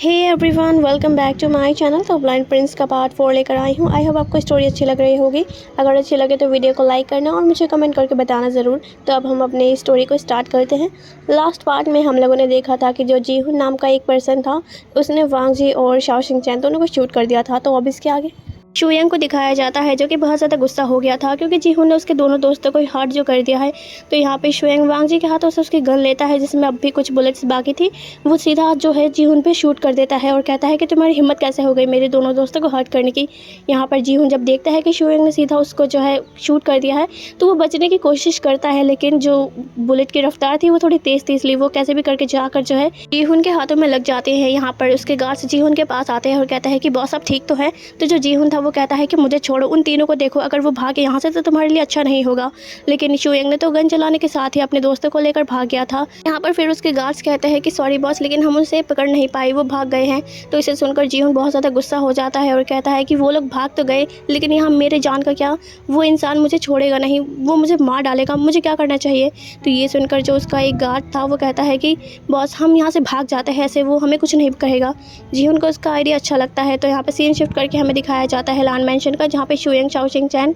Hey everyone, welcome back to my channel. तो blind prince का part 4 लेकर आई हूँ। आई होप आपको स्टोरी अच्छी लग रही होगी। अगर अच्छी लगे तो वीडियो को लाइक करना और मुझे कमेंट करके बताना ज़रूर। तो अब हम अपनी स्टोरी को स्टार्ट करते हैं। लास्ट पार्ट में हम लोगों ने देखा था कि जो जीहुन नाम का एक पर्सन था, उसने वांग जी और शाओ शिंग चैन दोनों को शूट कर दिया था। तो अब इसके आगे शुयंग को दिखाया जाता है, जो कि बहुत ज़्यादा गुस्सा हो गया था क्योंकि जीहुन ने उसके दोनों दोस्तों को हार्ट जो कर दिया है। तो यहाँ पे शुयंग वांग जी के हाथों से उसकी गन लेता है, जिसमें अब भी कुछ बुलेट्स बाकी थी। वो सीधा जो है जीहुन पे शूट कर देता है और कहता है कि तुम्हारी हिम्मत कैसे हो गई मेरे दोनों दोस्तों को हर्ट करने की। यहाँ पर जीहुन जब देखता है कि शुयंग ने सीधा उसको जो है शूट कर दिया है, तो वो बचने की कोशिश करता है, लेकिन जो बुलेट की रफ्तार थी वो थोड़ी तेज़ थी, इसलिए वो कैसे भी करके जाकर जो है जीहुन के हाथों में लग जाते हैं। यहाँ पर उसके गार्ड्स जीहुन के पास आते हैं और कहता है कि बॉस अब ठीक तो है। तो जो जीहुन था वो कहता है कि मुझे छोड़ो, उन तीनों को देखो, अगर वो भागे यहाँ से तो तुम्हारे लिए अच्छा नहीं होगा। लेकिन शुयंग ने तो गन चलाने के साथ ही अपने दोस्तों को लेकर भाग गया था। यहाँ पर फिर उसके गार्ड्स कहते हैं कि सॉरी बॉस, लेकिन हम उसे पकड़ नहीं पाए, वो भाग गए हैं। तो इसे सुनकर जीहुन बहुत ज़्यादा गुस्सा हो जाता है और कहता है कि वो लोग भाग तो गए, लेकिन यहाँ मेरे जान का क्या, वो इंसान मुझे छोड़ेगा नहीं, वो मुझे मार डालेगा, मुझे क्या करना चाहिए। तो ये सुनकर जो उसका एक गार्ड था वो कहता है कि बॉस हम यहाँ से भाग जाते हैं, ऐसे वो हमें कुछ नहीं कहेगा। जीहुन को उसका आइडिया अच्छा लगता है। तो यहाँ पे सीन शिफ्ट करके हमें दिखाया जाता है लान मैंशन का, जहाँ पे शुयंग, शाओ शिंग चैन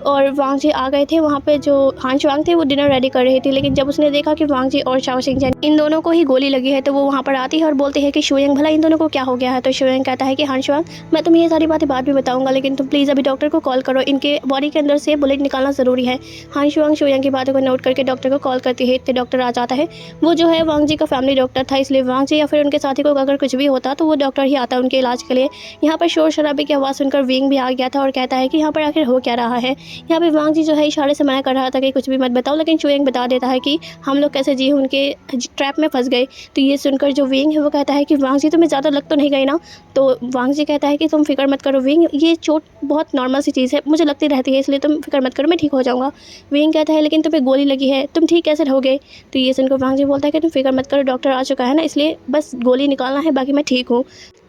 और वांग जी आ गए थे। वहाँ पे जो हान शुआंग थे वो डिनर रेडी कर रही थी, लेकिन जब उसने देखा कि वांग जी और शाओ शिंग चैन इन दोनों को ही गोली लगी है, तो वो वहाँ पर आती है और बोलती है कि शुयंग भला इन दोनों को क्या हो गया है। तो शुयंग कहता है कि हान शुआंग मैं तुम्हें ये सारी बातें बाद में बताऊंगा, लेकिन तुम प्लीज़ अभी डॉक्टर को कॉल करो, इनके बॉडी के अंदर से बुलेट निकालना ज़रूरी है। हान शुआंग शुयंग की बातों को नोट करके डॉक्टर को कॉल करती है। इतने डॉक्टर आ जाता है। वो जो है वांग जी का फैमिली डॉक्टर था, इसलिए वांग जी या फिर उनके साथी को अगर कुछ भी होता तो वो डॉक्टर ही आता उनके इलाज के लिए। यहाँ पर शोर शराबे की आवाज़ सुनकर विंग भी आ गया था और कहता है कि यहाँ पर आखिर हो क्या रहा है। यहाँ पे वांग जी जो है इशारे से मना कर रहा था कि कुछ भी मत बताओ, लेकिन शुयंग बता देता है कि हम लोग कैसे जी उनके ट्रैप में फंस गए। तो ये सुनकर जो विंग है वो कहता है कि वांग जी तुम्हें ज़्यादा लग तो नहीं गई ना। तो वांग जी कहता है कि तुम फिक्र मत करो विंग, ये चोट बहुत नॉर्मल सी चीज़ है, मुझे लगती रहती है, इसलिए तुम फिक्र मत करो, मैं ठीक हो जाऊँगा। विंग कहता है लेकिन तुम्हें गोली लगी है, तुम ठीक कैसे रहोगे। तो ये सुनकर वांग जी बोलता है कि तुम फिक्र मत करो, डॉक्टर आ चुका है ना, इसलिए बस गोली निकालना है, बाकी मैं ठीक हूँ।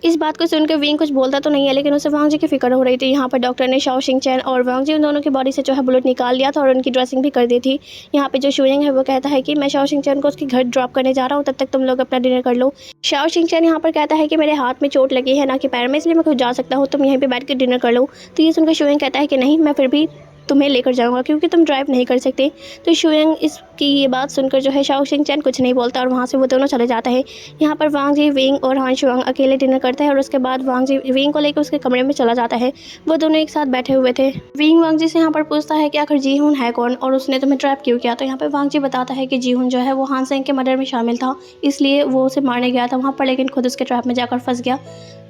इस बात को सुनकर विंग कुछ बोलता तो नहीं है, लेकिन उसे वांग जी की फिक्र हो रही थी। यहाँ पर डॉक्टर ने शाओ शिंग चैन और वांग जी उन दोनों की बॉडी से जो है बुलेट निकाल लिया था और उनकी ड्रेसिंग भी कर दी थी। यहाँ पे जो शुयंग है वो कहता है कि मैं शाओ शिंग चैन को उसके घर ड्रॉप करने जा रहा हूँ, तब तक तुम लोग अपना डिनर कर लो। शाओ शिंग चैन यहाँ पर कहता है कि मेरे हाथ में चोट लगी है ना कि पैर में, इसलिए मैं खुद जा सकता हूँ, तुम यहीं पर बैठ के डिनर कर लो। तो ये सुनकर शुयंग कहता है कि नहीं, मैं फिर भी तुम्हें लेकर जाऊंगा क्योंकि तुम ड्राइव नहीं कर सकते। तो शुयंग इसकी ये बात सुनकर जो है शाओ शिंग चैन कुछ नहीं बोलता और वहाँ से वो दोनों चले जाते हैं। यहाँ पर वांग जी, विंग और हान शुआंग अकेले डिनर करते हैं और उसके बाद वांग जी विंग को लेकर उसके कमरे में चला जाता है। वो दोनों एक साथ बैठे हुए थे। विंग वांग जी से यहाँ पर पूछता है कि आखिर जीहुन है कौन और उसने तुम्हें ट्रैप क्यों किया। तो यहाँ पर वांग जी बताता है कि जीहुन जो है वो हान सेंग के मर्डर में शामिल था, इसलिए वो उसे मारने गया था वहाँ पर, लेकिन खुद उसके ट्रैप में जाकर फंस गया।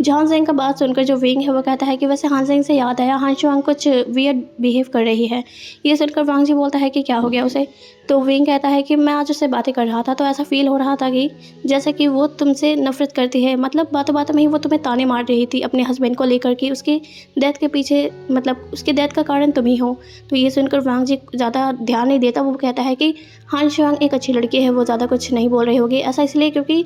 हान सेंग का बात सुनकर जो विंग है वो कहता है कि वैसे हान सेंग से याद आया, हान शुआंग कुछ वियर्ड बिहेव कर रही है। ये सुनकर वांग जी बोलता है कि क्या हो गया उसे। तो विंग कहता है कि मैं आज उससे बातें कर रहा था तो ऐसा फील हो रहा था कि जैसे कि वो तुमसे नफरत करती है, मतलब बातों बातों में ही वो तुम्हें ताने मार रही थी अपने हस्बैंड को लेकर कि उसकी डेथ के पीछे, मतलब उसकी डेथ का कारण तुम ही हो। तो ये सुनकर वांग जी ज़्यादा ध्यान नहीं देता। वो कहता है कि हान शुआंग एक अच्छी लड़की है, वो ज़्यादा कुछ नहीं बोल रही होगी, ऐसा इसलिए क्योंकि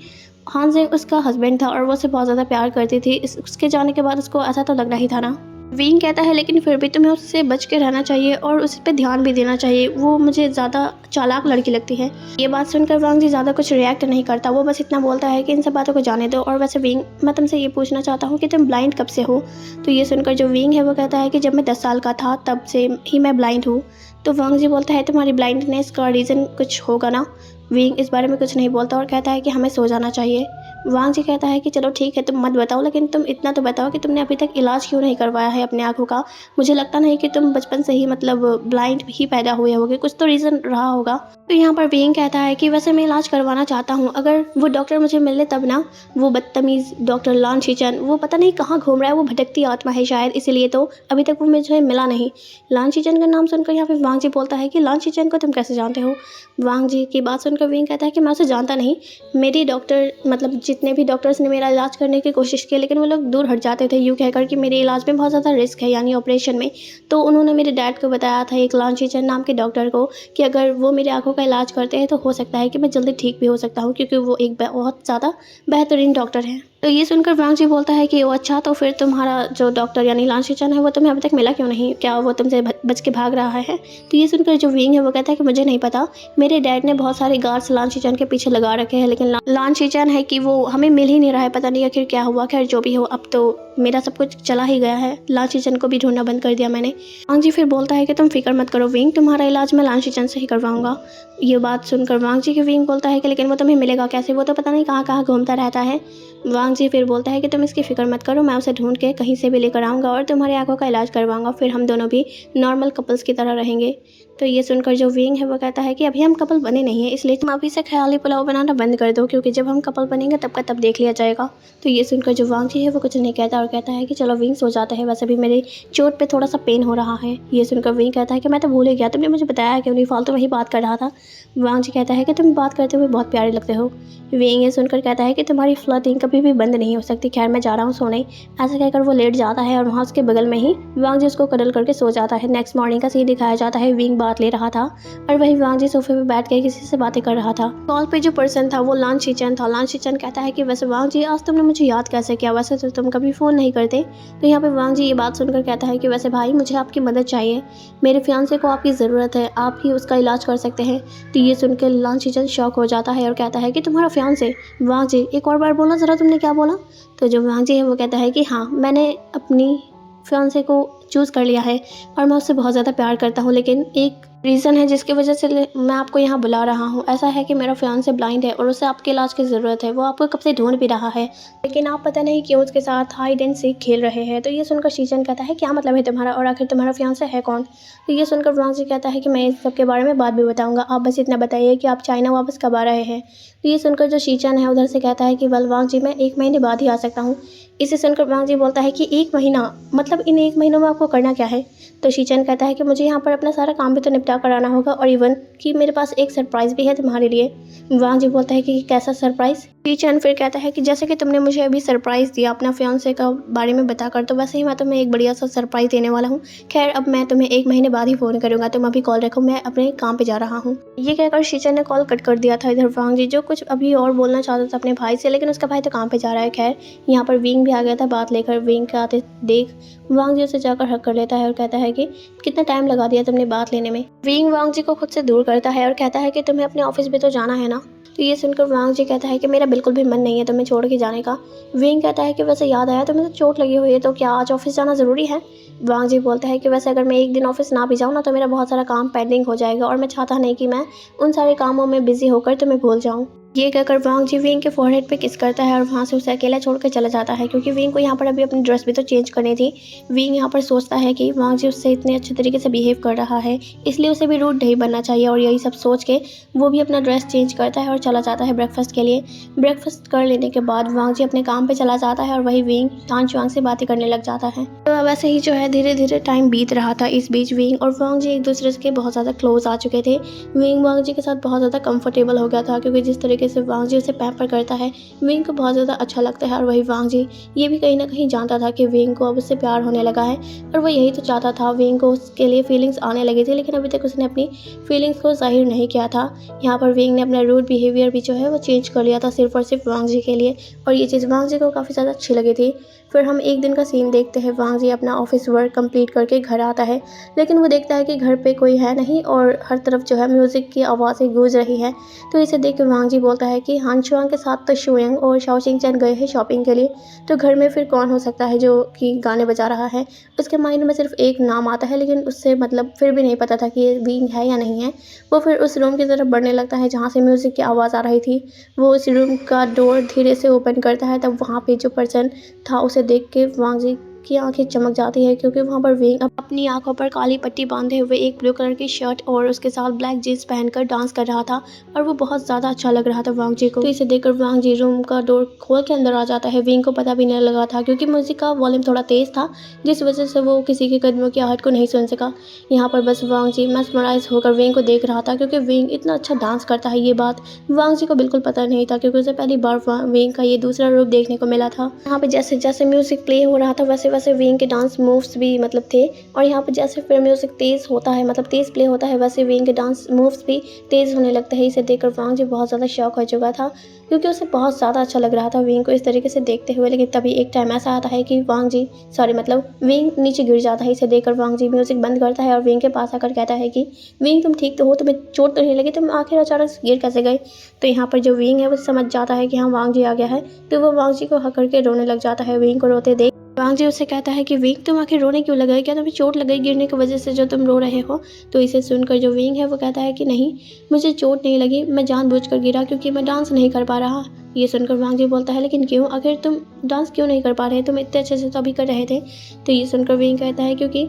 हान सेंग उसका हस्बैंड था और वो उसे बहुत ज़्यादा प्यार करती थी। उसके जाने के बाद उसको ऐसा तो लगना ही था ना। विंग कहता है लेकिन फिर भी तुम्हें उससे बच के रहना चाहिए और उस पर ध्यान भी देना चाहिए, वो मुझे ज़्यादा चालाक लड़की लगती है। ये बात सुनकर वांग जी ज़्यादा कुछ रिएक्ट नहीं करता, वो बस इतना बोलता है कि इन सब बातों को जाने दो। और वैसे विंग, मैं तुमसे ये पूछना चाहता हूँ कि तुम ब्लाइंड कब से हो। तो ये सुनकर जो विंग है वो कहता है कि जब मैं 10 साल का था तब से ही मैं ब्लाइंड हूँ। तो वांग जी बोलता है तुम्हारी ब्लाइंडनेस का रीज़न कुछ होगा ना। विंग इस बारे में कुछ नहीं बोलता और कहता है कि हमें सो जाना चाहिए। वांग जी कहता है कि चलो ठीक है, तुम मत बताओ, लेकिन तुम इतना तो बताओ कि तुमने अभी तक इलाज क्यों नहीं करवाया है अपनी आंखों का। मुझे लगता नहीं कि तुम बचपन से ही मतलब ब्लाइंड ही पैदा हुए होगे, कुछ तो रीज़न रहा होगा। तो यहाँ पर विंग कहता है कि वैसे मैं इलाज करवाना चाहता हूँ, अगर वो डॉक्टर मुझे मिले तब ना। वो बदतमीज़ डॉक्टर लान शीचन, वो पता नहीं कहाँ घूम रहा है, वो भटकती आत्मा है शायद, इसीलिए तो अभी तक वो मुझे मिला नहीं। लान शीचन का नाम सुनकर यहाँ पर वांग जी बोलता है कि लान शीचन को तुम कैसे जानते हो। वांग जी की बात सुनकर विंग कहता है कि मैं उसे जानता नहीं, मेरी डॉक्टर, मतलब जितने भी डॉक्टर्स ने मेरा इलाज करने की कोशिश की, लेकिन वो लोग दूर हट जाते थे यूँ कहकर कि मेरे इलाज में बहुत ज़्यादा रिस्क है, यानी ऑपरेशन में। तो उन्होंने मेरे डैड को बताया था, एक लान शीचन नाम के डॉक्टर को, कि अगर वो मेरे आंखों का इलाज करते हैं तो हो सकता है कि मैं जल्दी ठीक भी हो सकता हूँ, क्योंकि वो एक बहुत ज़्यादा बेहतरीन डॉक्टर हैं। तो ये सुनकर वांग जी बोलता है कि ओ अच्छा, तो फिर तुम्हारा जो डॉक्टर यानी लान शिचन है वो तुम्हें अभी तक मिला क्यों नहीं? क्या वो तुमसे बच के भाग रहा है? तो ये सुनकर जो विंग है वो कहता है कि मुझे नहीं पता, मेरे डैड ने बहुत सारे गार्ड्स लान शिचन के पीछे लगा रखे हैं, लेकिन लान शिचन है कि वो हमें मिल ही नहीं रहा है, पता नहीं आखिर क्या हुआ। खैर जो भी हो, अब तो मेरा सब कुछ चला ही गया है, लान शिचन को भी ढूंढना बंद कर दिया मैंने। वांग जी फिर बोलता है कि तुम फिक्र मत करो विंग, तुम्हारा इलाज मैं लान शिचन से ही करवाऊंगा। ये बात सुनकर वांग जी के विंग बोलता है कि लेकिन वो तुम्हें मिलेगा कैसे, वो तो पता नहीं कहाँ कहाँ घूमता रहता है। वांग जी फिर बोलता है कि तुम इसकी फिक्र मत करो, मैं उसे ढूंढ के कहीं से भी लेकर आऊँगा और तुम्हारी आंखों का इलाज करवाऊंगा, फिर हम दोनों भी नॉर्मल कपल्स की तरह रहेंगे। तो ये सुनकर जो विंग है वो कहता है कि अभी हम कपल बने नहीं हैं, इसलिए तुम अभी से ख्याली पुलाव बनाना बंद कर दो, क्योंकि जब हम कपल बनेंगे तब का तब देख लिया जाएगा। तो ये सुनकर जो वांग जी है वो कुछ नहीं कहता और कहता है कि चलो विंग सो जाते हैं, वैसे भी मेरी चोट पे थोड़ा सा पेन हो रहा है। ये सुनकर विंग कहता है कि मैं तो भूल ही गया, तुमने मुझे बताया क्यों नहीं, फालतू वही बात कर रहा था। वांग जी कहता है कि तुम बात करते हुए बहुत प्यारे लगते हो। विंग ये सुनकर कहता है कि तुम्हारी फ्लर्टिंग कभी भी बंद नहीं हो सकती, खैर मैं जा रहा हूँ सोने। ऐसा कहकर वो लेट जाता है और वहाँ उसके बगल में ही वांग जी उसको कडल करके सो जाता है। नेक्स्ट मॉर्निंग का सीन दिखाया जाता है, विंग बात ले रहा था और वही वांग जी सोफे पे बैठ के किसी से बातें कर रहा था। कॉल पे जो पर्सन था वो लान शिचन था। लान शिचन कहता है कि वैसे वांग जी आज तुमने मुझे याद कैसे किया, वैसे तो तुम कभी फ़ोन नहीं करते। तो यहाँ पे वांग जी ये बात सुनकर कहता है कि वैसे भाई मुझे आपकी मदद चाहिए, मेरे फियांसे को आपकी ज़रूरत है, आप ही उसका इलाज कर सकते हैं। तो ये सुनकर लान शिचन शॉक हो जाता है और कहता है कि तुम्हारा फियांसे? वांग जी एक और बार बोला ज़रा, तुमने क्या बोला? तो जो वांग जी है वो कहता है कि हाँ, मैंने अपनी फियांसे को चूज़ कर लिया है और मैं उससे बहुत ज़्यादा प्यार करता हूँ, लेकिन एक रीज़न है जिसकी वजह से मैं आपको यहाँ बुला रहा हूँ। ऐसा है कि मेरा फियांसे ब्लाइंड है और उसे आपके इलाज की ज़रूरत है, वो आपको कब से ढूंढ भी रहा है, लेकिन आप पता नहीं क्यों उसके साथ हाइड एंड सीक खेल रहे हैं। तो ये सुनकर शिचन कहता है क्या मतलब है तुम्हारा, और आखिर तुम्हारा फियांसे है कौन? तो ये सुनकर वांग जी कहता है कि मैं इस सब के बारे में बाद भी बताऊँगा, आप बस इतना बताइए कि आप चाइना वापस कब आ रहे हैं। तो ये सुनकर जो शिचन है उधर से कहता है कि वेल वांग जी मैं 1 महीने बाद ही आ सकता हूँ। इसे सुनकर वांग जी बोलता है कि 1 महीना, मतलब इन 1 महीनों में आपको करना क्या है? तो शिचन कहता है कि मुझे यहाँ पर अपना सारा काम भी तो निपटा कर आना होगा, और इवन कि मेरे पास एक सरप्राइज़ भी है तुम्हारे लिए। वांग जी बोलता है कि कैसा सरप्राइज़? शिचन फिर कहता है कि जैसे कि तुमने मुझे अभी सरप्राइज़ दिया अपना फियांसे का बारे में बताकर, तो वैसे ही मैं तुम्हें एक बढ़िया सा सरप्राइज़ देने वाला हूँ। खैर अब मैं तुम्हें 1 महीने बाद ही फ़ोन करूँगा, तुम अभी कॉल रखो, मैं अपने काम पे जा रहा हूँ। ये कहकर शिचन ने कॉल कट कर दिया था। इधर वांग जी जो कुछ अभी और बोलना चाहता था अपने भाई से, लेकिन उसका भाई तो काम पे जा रहा है। खैर यहाँ पर विंग भी आ गया था बात लेकर। विंग के आते देख वांग जी उसे जाकर हक कर लेता है और कहता है कि कितना टाइम लगा दिया तुमने बात लेने में। विंग वांग जी को खुद से दूर करता है और कहता है कि तुम्हें अपने ऑफिस भी तो जाना है ना। तो ये सुनकर वांग जी कहता है कि मेरा बिल्कुल भी मन नहीं है तुम्हें छोड़ के जाने का। विंग कहता है कि वैसे याद आया तुम्हें तो चोट लगी हुई है, तो क्या आज ऑफिस जाना ज़रूरी है? वांग जी बोलता है कि वैसे अगर मैं एक दिन ऑफिस ना भी जाऊँ ना तो मेरा बहुत सारा काम पेंडिंग हो जाएगा, और मैं चाहता नहीं कि मैं उन सारे कामों में बिजी होकर तुम्हें भूल जाऊँ। ये कहकर वांग जी विंग के फोरहेड पे किस करता है और वहाँ से उसे अकेला छोड़कर चला जाता है, क्योंकि विंग को यहाँ पर अभी अपनी ड्रेस भी तो चेंज करनी थी। विंग यहाँ पर सोचता है कि वांग जी उससे इतने अच्छे तरीके से बिहेव कर रहा है, इसलिए उसे भी रूड नहीं बनना चाहिए, और यही सब सोच के वो भी अपना ड्रेस चेंज करता है और चला जाता है ब्रेकफास्ट के लिए। ब्रेकफास्ट कर लेने के बाद वांग जी अपने काम पे चला जाता है और वही विंग तान चुआंग से बातें करने लग जाता है। तो वैसे ही जो है धीरे धीरे टाइम बीत रहा था। इस बीच विंग और वांग जी एक दूसरे के बहुत ज़्यादा क्लोज आ चुके थे। विंग वांग जी के साथ बहुत ज़्यादा कंफर्टेबल हो गया था, क्योंकि जिस तरीके से वांग जी उसे पैम्पर करता है विंग को बहुत ज़्यादा अच्छा लगता है। और वही वांग जी ये भी कहीं ना कहीं जानता था कि विंग को अब उससे प्यार होने लगा है, और वो यही तो चाहता था। विंग को उसके लिए फीलिंग्स आने लगी थी, लेकिन अभी तक उसने अपनी फीलिंग्स को जाहिर नहीं किया था। यहाँ पर विंग ने अपना रूड बिहेवियर भी जो है वो चेंज कर लिया था सिर्फ और सिर्फ वांग जी के लिए, और ये चीज़ वांग जी को काफ़ी ज़्यादा अच्छी लगी थी। फिर हम एक दिन का सीन देखते हैं। वांग जी अपना ऑफिस वर्क कंप्लीट करके घर आता है, लेकिन वो देखता है कि घर पे कोई है नहीं और हर तरफ जो है म्यूज़िक की आवाज़ें गूंज रही है। तो इसे देख के वांग जी बोलता है कि हान चुआंग के साथ तो शुयंग और शाओशिंग चैन गए हैं शॉपिंग के लिए, तो घर में फिर कौन हो सकता है जो कि गाने बजा रहा है। उसके माइंड में सिर्फ एक नाम आता है, लेकिन उससे मतलब फिर भी नहीं पता था कि ये विंग है या नहीं है। वो फिर उस रूम की तरफ बढ़ने लगता है जहाँ से म्यूज़िक की आवाज़ आ रही थी। वो उस रूम का डोर धीरे से ओपन करता है, तब वहाँ पे जो पर्सन था उसे देख के वांग जी की आंखें चमक जाती है, क्योंकि वहाँ पर विंग अपनी आंखों पर काली पट्टी बांधे हुए एक ब्लू कलर की शर्ट और उसके साथ ब्लैक जीन्स पहनकर डांस कर रहा था, और वो बहुत ज़्यादा अच्छा लग रहा था वांग जी को। तो इसे देखकर वांग जी रूम का डोर खोल के अंदर आ जाता है। विंग को पता भी नहीं लगा था, क्योंकि म्यूजिक का वॉल्यूम थोड़ा तेज़ था, जिस वजह से वो किसी के कदमों की आहट को नहीं सुन सका। यहाँ पर बस वांग जी मैस्मराइज होकर विंग को देख रहा था, क्योंकि विंग इतना अच्छा डांस करता है ये बात वांग जी को बिल्कुल पता नहीं था, क्योंकि उसे पहली बार विंग का ये दूसरा रूप देखने को मिला था। यहाँ पे जैसे जैसे म्यूजिक प्ले हो रहा था वैसे वैसे विंग के डांस मूव्स भी मतलब थे। और यहाँ पर जैसे फिर म्यूज़िक तेज़ होता है, मतलब तेज़ प्ले होता है, वैसे विंग के डांस मूव्स भी तेज़ होने लगते हैं। इसे देखकर वांग जी बहुत ज़्यादा शॉक हो चुका था, क्योंकि उसे बहुत ज़्यादा अच्छा लग रहा था विंग को इस तरीके से देखते हुए। लेकिन तभी एक टाइम ऐसा आता है कि विंग नीचे गिर जाता है। इसे देखकर वांग जी म्यूज़िक बंद करता है और विंग के पास आकर कहता है कि विंग तुम ठीक तो हो, तुम्हें चोट तो नहीं लगी, तुम आखिर अचानक से गिर कैसे गए। तो यहाँ पर जो विंग है वो समझ जाता है कि हाँ वांग जी आ गया है, तो वो वांग जी को हक करके रोने लग जाता है। विंग को रोते देख वांग जी उससे कहता है कि विंग तुम आखिर रोने क्यों लगे, क्या तुम्हें चोट लग गई गिरने की वजह से जो तुम रो रहे हो। तो इसे सुनकर जो विंग है वो कहता है कि नहीं, मुझे चोट नहीं लगी, मैं जानबूझकर गिरा क्योंकि मैं डांस नहीं कर पा रहा। ये सुनकर वांग जी बोलता है लेकिन क्यों, आखिर तुम डांस क्यों नहीं कर पा रहे, तुम इतने अच्छे से तो अभी कर रहे थे। तो ये सुनकर विंग कहता है क्योंकि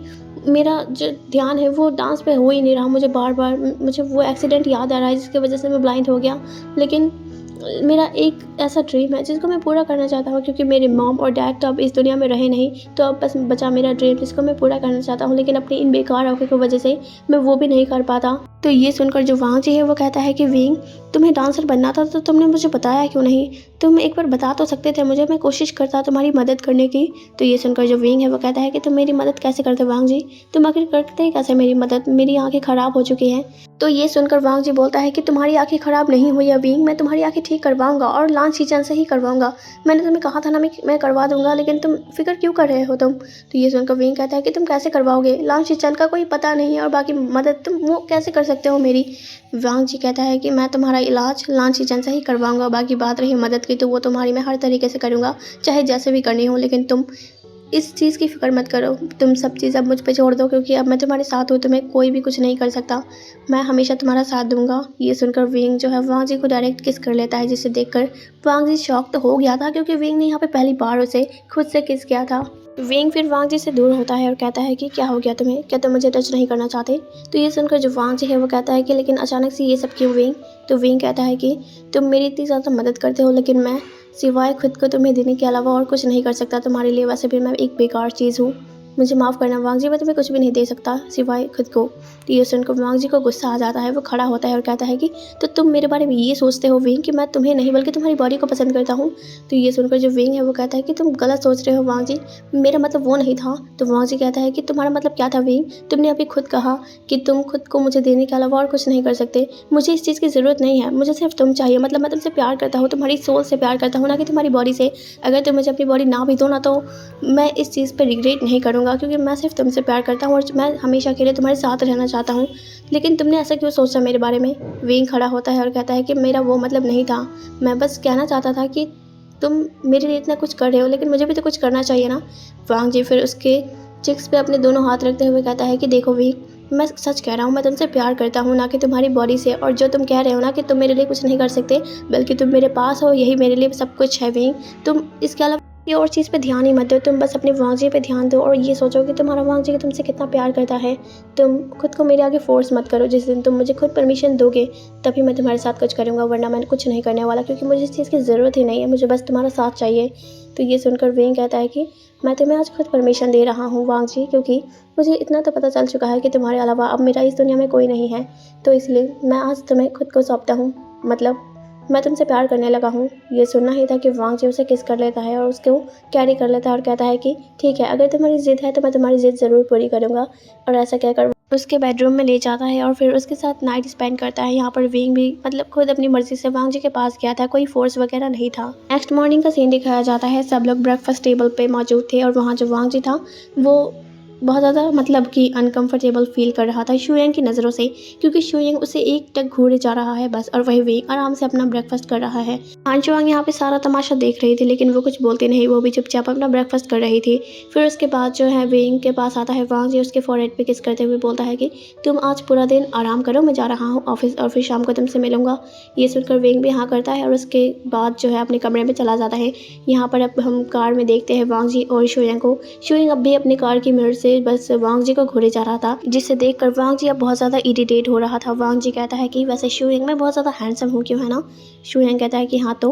मेरा जो ध्यान है वो डांस पे हो ही नहीं रहा, मुझे बार बार मुझे वो एक्सीडेंट याद आ रहा है जिसकी वजह से मैं ब्लाइंड हो गया। लेकिन मेरा एक ऐसा ड्रीम है जिसको मैं पूरा करना चाहता हूँ, क्योंकि मेरे मॉम और डैड तो अब इस दुनिया में रहे नहीं, तो अब बस बचा मेरा ड्रीम जिसको मैं पूरा करना चाहता हूँ। लेकिन अपनी इन बेकार आंखों की वजह से मैं वो भी नहीं कर पाता। तो ये सुनकर जो वांग जी है वो कहता है कि विंग तुम्हें डांसर बनना था तो तुमने मुझे बताया क्यों नहीं, तुम एक बार बता तो सकते थे मुझे, मैं कोशिश करता तुम्हारी मदद करने की। तो ये सुनकर जो विंग है वो कहता है कि तुम मेरी मदद कैसे करते वांग जी, तुम आखिर करते कैसे मेरी मदद, मेरी आंखें ख़राब हो चुकी हैं। तो ये सुनकर वांग जी बोलता है कि तुम्हारी आंखें ख़राब नहीं हुई है विंग, मैं तुम्हारी आंखें ठीक करवाऊंगा और लान शीचन से ही करवाऊंगा। मैंने तुम्हें कहा था ना मैं करवा दूंगा, लेकिन तुम फिक्र क्यों कर रहे हो तुम। तो ये सुनकर विंग कहता है कि तुम कैसे करवाओगे, लान शीचन का कोई पता नहीं है और बाकी मदद तुम वो कैसे कर सकते हो मेरी। वांग जी कहता है कि मैं तुम्हारा इलाज लान शीचन से ही करवाऊंगा, बाकी बात रही मदद की तो वो तुम्हारी मैं हर तरीके से करूँगा, चाहे जैसे भी करनी हो। लेकिन तुम इस चीज़ की फ़िक्र मत करो, तुम सब चीज़ अब मुझ पे छोड़ दो, क्योंकि अब मैं तुम्हारे साथ हूँ, तुम्हें कोई भी कुछ नहीं कर सकता, मैं हमेशा तुम्हारा साथ दूंगा। ये सुनकर विंग जो है वांग जी को डायरेक्ट किस कर लेता है, जिसे देखकर वांग जी शॉक तो हो गया था, क्योंकि विंग ने यहाँ पे पहली बार उसे खुद से किस किया था। विंग फिर वांग जी से दूर होता है और कहता है कि क्या हो गया तुम्हें, क्या तुम मुझे टच नहीं करना चाहते। तो ये सुनकर जो वांग जी है वो कहता है कि लेकिन अचानक से ये सब क्यों विंग। तो विंग कहता है कि तुम मेरी इतनी ज़्यादा मदद करते हो, लेकिन मैं सिवाय खुद को तुम्हें देने के अलावा और कुछ नहीं कर सकता तुम्हारे लिए, वैसे भी मैं एक बेकार चीज़ हूँ, मुझे माफ़ करना वांग जी, मैं तुम्हें कुछ भी नहीं दे सकता सिवाय खुद को। तो ये सुनकर वांग जी को गुस्सा आ जाता है, वो खड़ा होता है और कहता है कि तो तुम मेरे बारे में ये सोचते हो विंग कि मैं तुम्हें नहीं बल्कि तुम्हारी बॉडी को पसंद करता हूँ। तो ये सुनकर जो विंग है वो कहता है कि तुम गलत सोच रहे हो वांग जी, मेरा मतलब वो नहीं था। तो वांग जी कहता है कि तुम्हारा मतलब क्या था विंग, तुमने अभी खुद कहा कि तुम खुद को मुझे देने के अलावा और कुछ नहीं कर सकते, मुझे इस चीज़ की ज़रूरत नहीं है, मुझे सिर्फ तुम चाहिए, मतलब मैं तुमसे प्यार करता हूँ, तुम्हारी सोल से प्यार करता हूँ, ना कि तुम्हारी बॉडी से। अगर तुम मुझे अपनी बॉडी ना भी दो ना तो मैं इस चीज़ पर रिग्रेट नहीं करूँगा, क्योंकि मैं सिर्फ तुमसे प्यार करता हूँ और मैं हमेशा के लिए तुम्हारे साथ रहना चाहता हूँ। लेकिन तुमने ऐसा क्यों सोचा मेरे बारे में। विंग खड़ा होता है और कहता है कि मेरा वो मतलब नहीं था, मैं बस कहना चाहता था कि तुम मेरे लिए इतना कुछ कर रहे हो, लेकिन मुझे भी तो कुछ करना चाहिए ना। वांग जी फिर उसके चिक्स पे अपने दोनों हाथ रखते हुए कहता है कि देखो विंग, मैं सच कह रहा हूँ, मैं तुमसे प्यार करता हूँ, ना कि तुम्हारी बॉडी से। और जो तुम कह रहे हो ना कि तुम मेरे लिए कुछ नहीं कर सकते, बल्कि तुम मेरे पास हो, यही मेरे लिए सब कुछ है विंग। तुम इसके अलावा ये और चीज़ पे ध्यान ही मत दो, तुम बस अपने वांग जी पे ध्यान दो और ये सोचो कि तुम्हारा वांग जी तुमसे कितना प्यार करता है। तुम खुद को मेरे आगे फोर्स मत करो, जिस दिन तुम मुझे खुद परमिशन दोगे तभी मैं तुम्हारे साथ कुछ करूँगा, वरना मैं कुछ नहीं करने वाला, क्योंकि मुझे इस चीज़ की ज़रूरत ही नहीं है, मुझे बस तुम्हारा साथ चाहिए। तो ये सुनकर विंग कहता है कि मैं तुम्हें आज खुद परमिशन दे रहा हूँ वांग जी, क्योंकि मुझे इतना तो पता चल चुका है कि तुम्हारे अलावा अब मेरा इस दुनिया में कोई नहीं है, तो इसलिए मैं आज तुम्हें खुद को सौंपता हूँ, मतलब मैं तुमसे प्यार करने लगा हूँ। ये सुनना ही था कि वांग जी उसे किस कर लेता है और उसको कैरी कर लेता है और कहता है कि ठीक है, अगर तुम्हारी ज़िद है तो मैं तुम्हारी ज़िद ज़रूर पूरी करूँगा। और ऐसा कहकर उसके बेडरूम में ले जाता है और फिर उसके साथ नाइट स्पेंड करता है। यहाँ पर विंग भी मतलब खुद अपनी मर्जी से वांग जी के पास गया था, कोई फोर्स वगैरह नहीं था। नेक्स्ट मॉर्निंग का सीन दिखाया जाता है, सब लोग ब्रेकफास्ट टेबल पे मौजूद थे और वहाँ जो वांग जी था वो बहुत ज़्यादा मतलब कि अनकंफर्टेबल फील कर रहा था शुयंग की नज़रों से, क्योंकि शुयंग उसे एक टक घूरे जा रहा है बस, और वही विंग आराम से अपना ब्रेकफास्ट कर रहा है। हांचुआंग यहाँ पे सारा तमाशा देख रही थी, लेकिन वो कुछ बोलती नहीं, वो भी चुपचाप अपना ब्रेकफास्ट कर रही थी। फिर उसके बाद जो है विंग के पास आता है वांग जी, उसके फॉरहेड पे किस करते हुए बोलता है कि तुम आज पूरा दिन आराम करो, मैं जा रहा हूँ ऑफिस और फिर शाम को तुमसे मिलूंगा। ये सुनकर विंग भी हाँ करता है और उसके बाद जो है अपने कमरे में चला जाता है। यहाँ पर अब हम कार में देखते हैं वांग जी और शुयंग को। शुयंग अब भी अपनी कार की मिरर से बस वांग जी को घूरे जा रहा था, जिसे देखकर वांग जी अब बहुत ज़्यादा इरिटेट हो रहा था। वांग जी कहता है कि वैसे शुयंग मैं बहुत ज़्यादा हैंडसम हूँ क्यों, है ना। शुयंग कहता है कि हाँ तो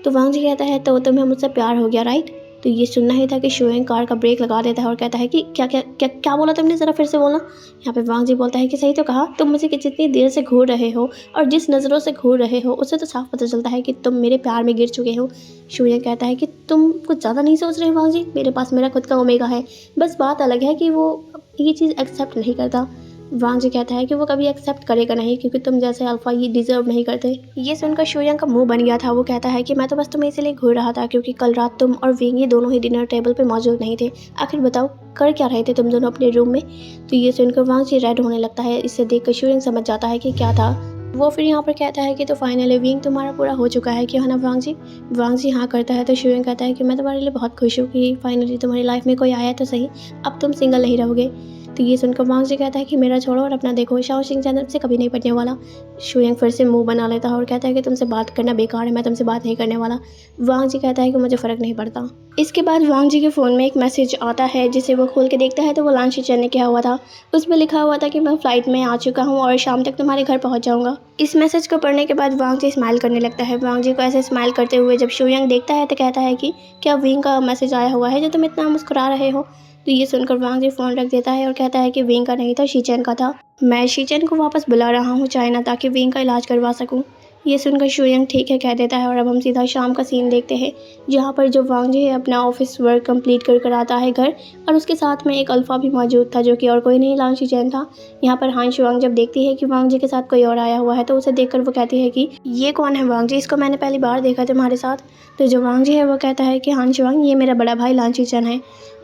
वांग जी कहता है तो तुम्हें मुझसे प्यार हो गया राइट। तो ये सुनना ही था कि शुएंग कार का ब्रेक लगा देता है और कहता है कि क्या क्या क्या क्या बोला तुमने, ज़रा फिर से बोलना। यहाँ पे वांग जी बोलता है कि सही तो कहा, तुम मुझे कि जितनी देर से घूर रहे हो और जिस नज़रों से घूर रहे हो उससे तो साफ पता चलता है कि तुम मेरे प्यार में गिर चुके हो। शुएंग कहता है कि तुम कुछ ज़्यादा नहीं सोच रहे वांग जी, मेरे पास मेरा खुद का ओमेगा है, बस बात अलग है कि वो ये चीज़ एक्सेप्ट नहीं करता। वांग जी कहता है कि वो कभी एक्सेप्ट करेगा नहीं क्योंकि तुम जैसे अल्फा ये डिजर्व नहीं करते। ये सुनकर शुयांग का मुंह बन गया था। वो कहता है कि मैं तो बस तुम्हें इसलिए घूर रहा था क्योंकि कल रात तुम और विंग ये दोनों ही डिनर टेबल पे मौजूद नहीं थे। आखिर बताओ कर क्या रहे थे तुम दोनों अपने रूम में। तो ये सुनकर वांग जी रेड होने लगता है। इससे देखकर शुयांग समझ जाता है कि क्या था। वो फिर यहाँ पर कहता है कि तो फाइनली विंग तुम्हारा पूरा हो चुका है क्या, है ना वांग जी। वांग जी हाँ करता है। तो शुयांग कहता है कि मैं तुम्हारे लिए बहुत खुश हूँ कि फाइनली तुम्हारी लाइफ में कोई आया तो सही, अब तुम सिंगल नहीं रहोगे। तो ये सुनकर वांग जी कहता है कि मेरा छोड़ो और अपना देखो, शाओशिंग चैनल से कभी नहीं पढ़ने वाला। शुयांग फिर से मुंह बना लेता है और कहता है कि तुमसे बात करना बेकार है, मैं तुमसे बात नहीं करने वाला। वांग जी कहता है कि मुझे फ़र्क नहीं पड़ता। इसके बाद वांग जी के फ़ोन में एक मैसेज आता है जिसे वो खोल के देखता है तो वो लान शीचेन ने किया हुआ था। उसमें लिखा हुआ था कि मैं फ़्लाइट में आ चुका हूँ और शाम तक तुम्हारे घर पहुँच जाऊँगा। इस मैसेज को पढ़ने के बाद वांग जी स्माइल करने लगता है। वांग जी को ऐसे स्माइल करते हुए जब शुयांग देखता है तो कहता है कि क्या विंग का मैसेज आया हुआ है जो तुम इतना मुस्कुरा रहे हो। तो ये सुनकर वांग जी फ़ोन रख देता है और कहता है कि विंग का नहीं था, शीचेन का था। मैं शीचेन को वापस बुला रहा हूँ चाइना ताकि विंग का इलाज करवा सकूँ। ये सुनकर शुयांग ठीक है कह देता है और अब हम सीधा शाम का सीन देखते हैं जहाँ पर जो वांग जी है अपना ऑफिस वर्क कंप्लीट कर आता है घर, और उसके साथ में एक अल्फ़ा भी मौजूद था जो कि और कोई नहीं लान शीचेन था। यहाँ पर हान शुआंग जब देखती है कि वांग जी के साथ कोई और आया हुआ है तो उसे देखकर वो कहती है कि ये कौन है वांग जी, इसको मैंने पहली बार देखा तुम्हारे साथ। तो जो वांग जी है वो कहता है कि हान शुआंग ये मेरा बड़ा भाई लान शीचेन है।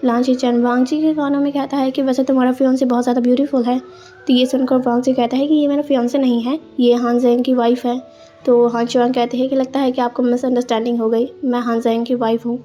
लान शीचेन वांग जी के कानों में कहता है कि वैसे तुम्हारा फियांसे बहुत ज़्यादा ब्यूटीफुल है। तो ये सुनकर वांग जी कहता है कि ये मेरा फियांसे नहीं है, ये हान ज़ेंग की वाइफ है। तो हान शुआंग कहते हैं कि लगता है कि आपको मिसअंडरस्टैंडिंग हो गई, मैं हान ज़ेंग की वाइफ हूँ।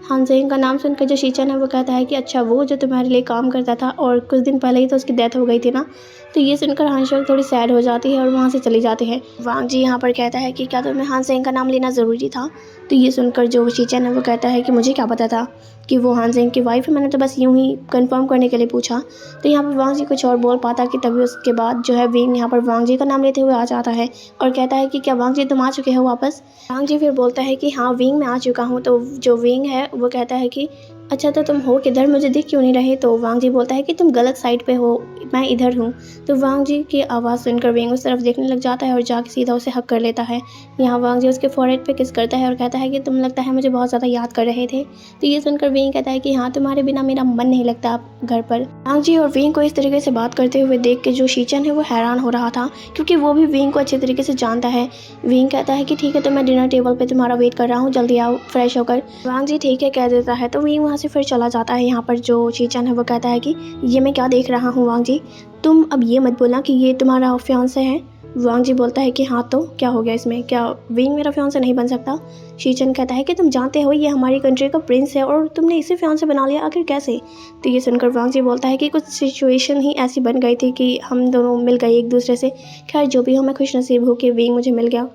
हान ज़ेंग का नाम सुनकर जो शीचेन है वो कहता है कि अच्छा वो जो तुम्हारे लिए काम करता था और कुछ दिन पहले ही तो उसकी डेथ हो गई थी ना। तो ये सुनकर हान शुआंग थोड़ी सैड हो जाती है और वहाँ से चली जाती है। वांग जी यहाँ पर कहता है कि क्या तुम्हें हान ज़ेंग का नाम लेना ज़रूरी था। तो ये सुनकर जो शीचेन है वो कहता है कि मुझे क्या पता था कि वो हान ज़ेंग की वाइफ है, मैंने तो बस यूं ही कंफर्म करने के लिए पूछा। तो यहाँ पर वांग जी कुछ और बोल पाता कि तभी उसके बाद जो है विंग यहाँ पर वांग जी का नाम लेते हुए आ जाता है और कहता है कि क्या वांग जी तुम आ चुके हो वापस। वांग जी फिर बोलता है कि हाँ विंग मैं आ चुका हूँ। तो जो विंग है वो कहता है कि अच्छा तो तुम हो किधर, मुझे दिख क्यों नहीं रहे। तो वांग जी बोलता है कि तुम गलत साइड पे हो, मैं इधर हूँ। तो वांग जी की आवाज़ सुनकर विंग उस तरफ देखने लग जाता है और जाके सीधा उसे हक कर लेता है। यहाँ वांग जी उसके फॉरहेड पे किस करता है और कहता है कि तुम लगता है मुझे बहुत ज़्यादा याद कर रहे थे। तो ये सुनकर विंग कहता है कि हाँ तुम्हारे बिना मेरा मन नहीं लगता घर पर। वांग जी और विंग को इस तरीके से बात करते हुए देख के जो शीचेन है वो हैरान हो रहा था क्योंकि वो भी विंग को अच्छे तरीके से जानता है। विंग कहता है कि ठीक है तो मैं डिनर टेबल पे तुम्हारा वेट कर रहा हूँ, जल्दी आओ फ्रेश होकर। वांग जी ठीक है कह देता है। तो विंग वहाँ से फिर चला जाता है। यहाँ पर जो शीचेन है वो कहता है कि ये मैं क्या देख रहा हूँ वांग जी, तुम अब ये मत बोलना कि ये तुम्हारा फियांसे है। वांग जी बोलता है कि हाँ तो क्या हो गया इसमें, क्या विंग मेरा फियांसे नहीं बन सकता। शीचेन कहता है कि तुम जानते हो ये हमारी कंट्री का प्रिंस है और तुमने इसे फियांसे बना लिया, आखिर कैसे। तो ये सुनकर वांग जी बोलता है कि कुछ सिचुएशन ही ऐसी बन गई थी कि हम दोनों मिल गए एक दूसरे से। खैर जो भी हो, मैं खुश नसीब हूँ कि विंग मुझे मिल गया।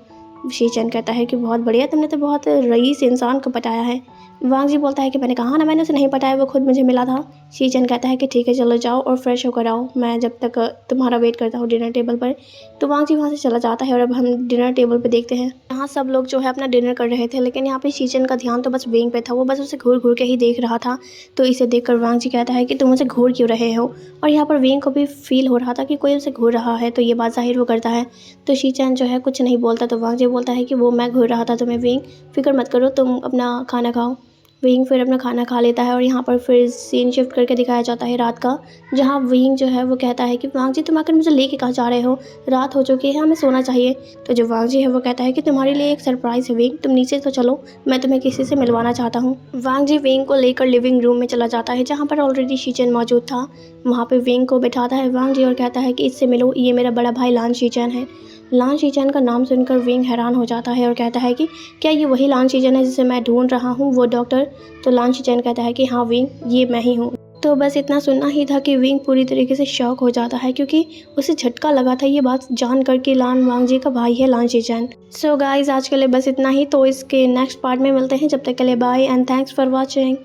शीचेन कहता है कि बहुत बढ़िया, तुमने तो बहुत रईस इंसान को पटाया है। वांग जी बोलता है कि मैंने कहा ना मैंने उसे नहीं पटाया, वो खुद मुझे मिला था। शीचेन कहता है कि ठीक है चलो जाओ और फ्रेश होकर आओ, मैं जब तक तुम्हारा वेट करता हूँ डिनर टेबल पर। तो वांग जी वहाँ से चला जाता है और अब हम डिनर टेबल पर देखते हैं यहाँ सब लोग जो है अपना डिनर कर रहे थे, लेकिन यहाँ पे शीचेन का ध्यान तो बस विंग पे था, वो बस उसे घूर घूर के ही देख रहा था। तो इसे देखकर वांग जी कहता है कि तुम उसे घूर क्यों रहे हो, और यहाँ पर विंग को भी फील हो रहा था कि कोई उसे घूर रहा है, तो ये बात जाहिर वो करता है। तो शीचेन जो है कुछ नहीं बोलता। तो वांग जी बोलता है कि वो मैं घूर रहा था तुम्हें विंग, फिक्र मत करो, तुम अपना खाना खाओ। विंग फिर अपना खाना खा लेता है और यहाँ पर फिर सीन शिफ्ट करके दिखाया जाता है रात का, जहाँ विंग जो है वो कहता है कि वांग जी तुम आकर मुझे लेके कहाँ जा रहे हो, रात हो चुकी है, हमें सोना चाहिए। तो जो वांग जी है वो कहता है कि तुम्हारे लिए एक सरप्राइज़ है विंग, तुम नीचे तो चलो, मैं तुम्हें किसी से मिलवाना चाहता हूँ। वांग जी विंग को लेकर लिविंग रूम में चला जाता है जहाँ पर ऑलरेडी शीचेन मौजूद था। वहाँ पर विंग को बैठाता है वांग जी और कहता है कि इससे मिलो, ये मेरा बड़ा भाई लान शीचेन है। लान शीचेन का नाम सुनकर विंग हैरान हो जाता है और कहता है कि क्या ये वही लान शीचेन है जिसे मैं ढूंढ रहा हूँ, वो डॉक्टर। तो लान शीचेन कहता है कि हाँ विंग ये मैं ही हूँ। तो बस इतना सुनना ही था कि विंग पूरी तरीके से शॉक हो जाता है क्योंकि उसे झटका लगा था ये बात जान कर कि लान वांग जी का भाई है लान शीचेन। सो गाइज आज के लिए बस इतना ही, तो इसके नेक्स्ट पार्ट में मिलते हैं, जब तक के लिए bye and thanks for watching.